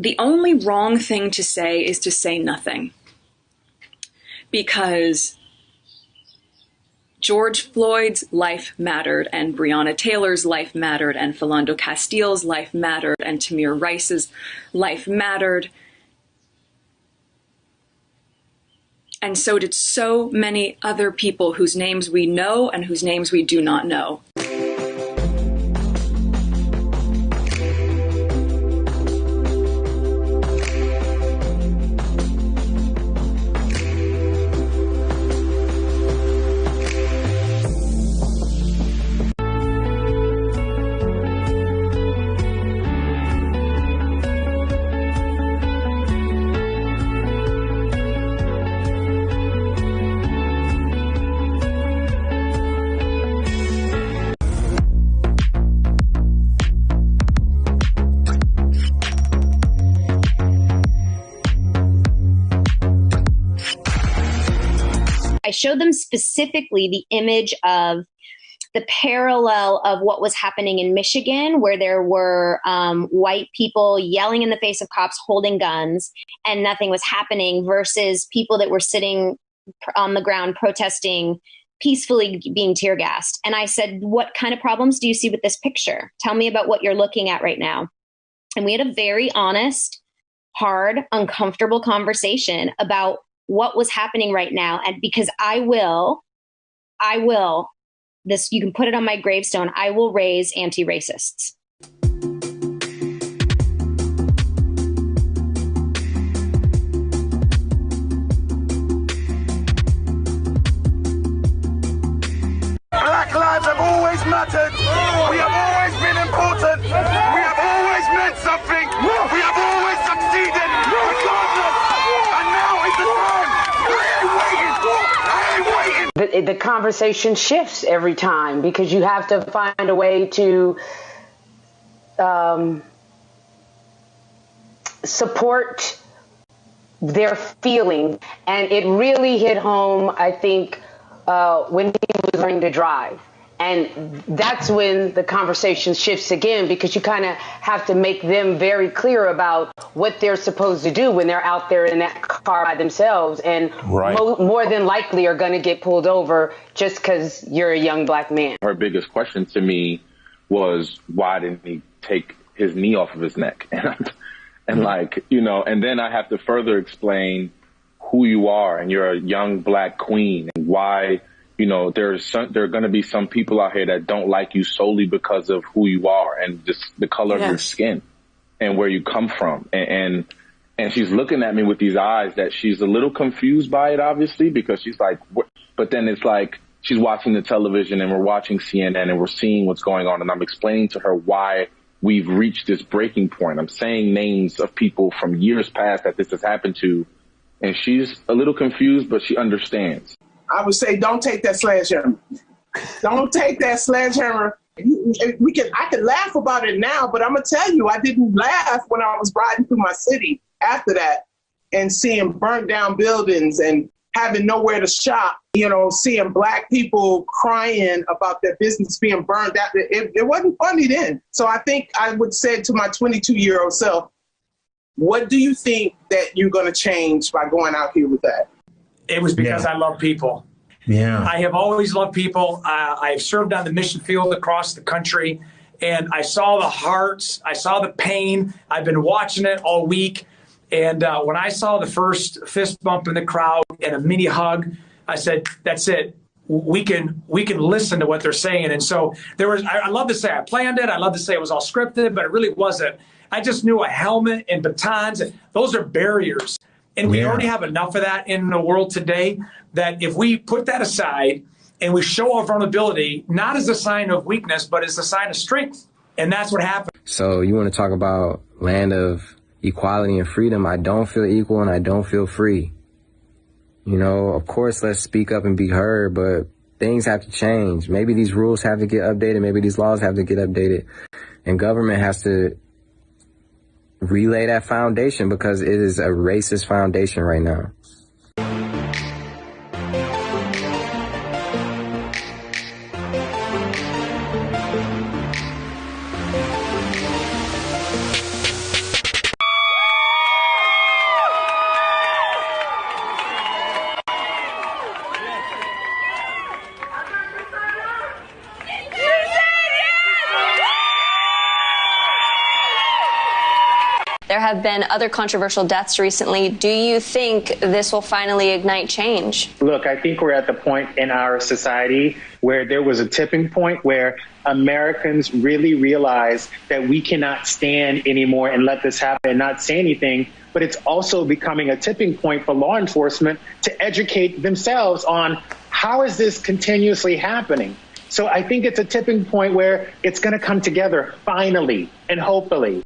the only wrong thing to say is to say nothing. Because George Floyd's life mattered, and Breonna Taylor's life mattered, and Philando Castile's life mattered, and Tamir Rice's life mattered. And so did so many other people whose names we know and whose names we do not know. I showed them specifically the image of the parallel of what was happening in Michigan, where there were white people yelling in the face of cops holding guns and nothing was happening, versus people that were sitting on the ground protesting, peacefully being tear gassed. And I said, what kind of problems do you see with this picture? Tell me about what you're looking at right now. And we had a very honest, hard, uncomfortable conversation about what was happening right now. And because I will, this, you can put it on my gravestone, I will raise anti-racists. Black lives have always mattered. We have always been important. We have always meant something. We have always succeeded, regardless. And now is the time. I ain't waiting. The conversation shifts every time because you have to find a way to support their feeling. And it really hit home, I think, when he was learning to drive. And that's when the conversation shifts again, because you kind of have to make them very clear about what they're supposed to do when they're out there in that car by themselves, and right. more than likely are going to get pulled over just because you're a young black man. Her biggest question to me was, why didn't he take his knee off of his neck? And like, you know, and then I have to further explain who you are, and you're a young black queen, and why, you know, there are going to be some people out here that don't like you solely because of who you are and just the color of your skin and where you come from. And she's looking at me with these eyes that she's a little confused by it, obviously, because she's like, what? But then it's like she's watching the television and we're watching CNN and we're seeing what's going on. And I'm explaining to her why we've reached this breaking point. I'm saying names of people from years past that this has happened to. And she's a little confused, but she understands. I would say, don't take that sledgehammer. Don't take that sledgehammer. I could laugh about it now, but I'm going to tell you, I didn't laugh when I was riding through my city after that and seeing burnt down buildings and having nowhere to shop, you know, seeing black people crying about their business being burned out. It wasn't funny then. So I think I would say to my 22-year-old self, what do you think that you're going to change by going out here with that? It was because I love people. Yeah. I have always loved people. I've served on the mission field across the country, and I saw the hearts. I saw the pain. I've been watching it all week. And when I saw the first fist bump in the crowd and a mini hug, I said, that's it. We can listen to what they're saying. And so there was, I love to say I planned it. I love to say it was all scripted, but it really wasn't. I just knew a helmet and batons, those are barriers. And we already have enough of that in the world today that if we put that aside and we show our vulnerability, not as a sign of weakness, but as a sign of strength. And that's what happened. So you want to talk about land of equality and freedom? I don't feel equal and I don't feel free. You know, of course, let's speak up and be heard, but things have to change. Maybe these rules have to get updated. Maybe these laws have to get updated. And government has to relay that foundation, because it is a racist foundation right now. have been other controversial deaths recently. Do you think this will finally ignite change? Look, I think we're at the point in our society where there was a tipping point where Americans really realize that we cannot stand anymore and let this happen and not say anything. But it's also becoming a tipping point for law enforcement to educate themselves on how is this continuously happening. So I think it's a tipping point where it's going to come together finally and hopefully.